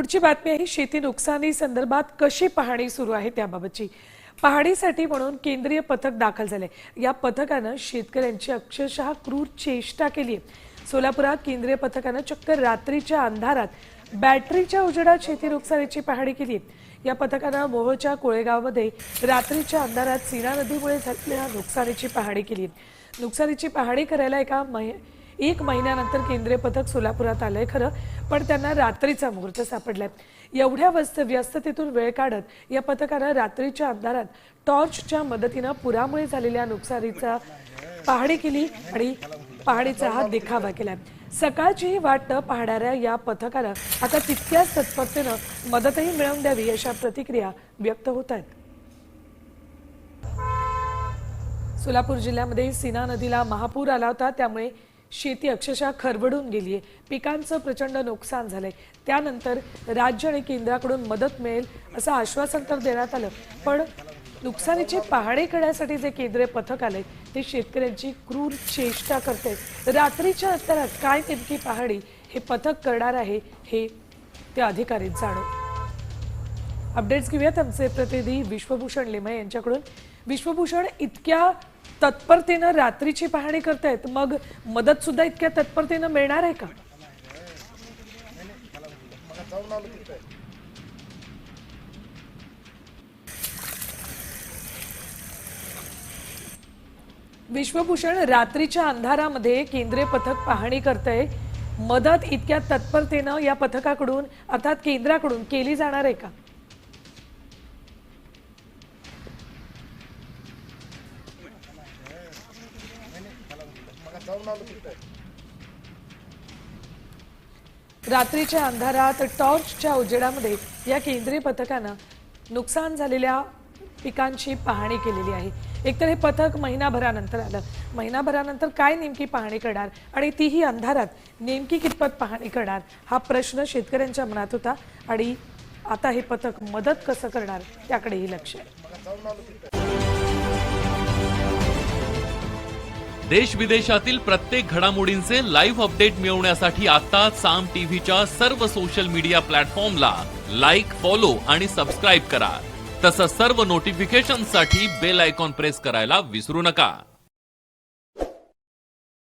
पुढची बातमी आहे शेती नुकसानी संदर्भात कशी पाहणी सुरू आहे त्याबाबतची। पाहणीसाठी म्हणून केंद्रीय पथक दाखल झाले। या पथकाने शेतकऱ्यांची अक्षरशः क्रूर चेष्टा केली आहे। सोलापुरात केंद्रीय पथकाने चक्क रात्रीच्या अंधारात बॅटरीच्या उजेडात शेती नुकसानीची पाहणी केली आहे। या पथकाने मोहोळच्या कोळेगावमध्ये रात्रीच्या अंधारात सीना नदीमुळे झालेल्या नुकसानीची पाहणी केली। नुकसानीची पाहणी करायला एक महिन्यानंतर केंद्रीय पथक सोलापुरात आलंय खरं, पण त्यांना रात्रीचा मुहूर्त सापडलाय। एवढ्या व्यस्ततेतून वेळ काढत या पथकाने रात्रीच्या अंधारात टॉर्चच्या मदतीने पुरामुळे झालेल्या नुकसानीचा पाहणी केली आणि पाहणीचा हा देखावा केलाय। सकाळचीही वाट न पाहणाऱ्या या पथकाने आता तितक्याच तत्परतेने मदतही मिळवून द्यावी अशा प्रतिक्रिया व्यक्त होत आहेत। सोलापूर जिल्ह्यामध्ये सीना नदीला महापूर आला होता, त्यामुळे शेती अक्षरशः खरवडून गेली आहे। पिकांचं प्रचंड नुकसान झालंय। त्यानंतर राज्य आणि केंद्राकडून मदत मिळेल असं आश्वासन तर देण्यात आलं, पण नुकसानीची पाहणी करण्यासाठी जे केंद्रीय पथक आले ते शेतकऱ्यांची क्रूर चेष्टा करते। रात्रीच्या अंतरात काय नेमकी पाहणी हे पथक करणार आहे हे त्या अधिकारीच जाणो। अपडेट्स घेऊयात आमचे प्रतिनिधी विश्वभूषण लिमये यांच्याकडून। विश्वभूषण, इतक्या तत्परतेने रात्रीची पाहणी करतायत, मग मदत सुद्धा इतक्या तत्परतेने मिळणार आहे का? विश्वभूषण, रात्रीच्या अंधारामध्ये केंद्रीय पथक पाहणी करतंय, मदत इतक्या तत्परतेने या पथकाकडून अर्थात केंद्राकडून केली जाणार आहे का? रात्रीच्या अंधारात टॉर्चच्या उजेडामध्ये या केंद्रीय पथकाने नुकसान झालेल्या पिकांची पाहणी केलेली आहे। एकतर हे पथक महिनाभरानंतर आलं, महिनाभरानंतर काय नेमकी पाहणी करणार आणि तीही अंधारात नेमकी कितपत पाहणी करणार हा प्रश्न शेतकऱ्यांच्या मनात होता आणि आता हे पथक मदत कसं करणार त्याकडेही लक्ष आहे। देश विदेशातील प्रत्येक घडामोडींचे लाईव्ह अपडेट मिळवण्यासाठी आता साम टीव्हीच्या सर्व सोशल मीडिया प्लॅटफॉर्मला लाईक, फॉलो आणि सबस्क्राईब करा। तसंच सर्व नोटिफिकेशनसाठी बेल आयकॉन प्रेस करायला विसरू नका।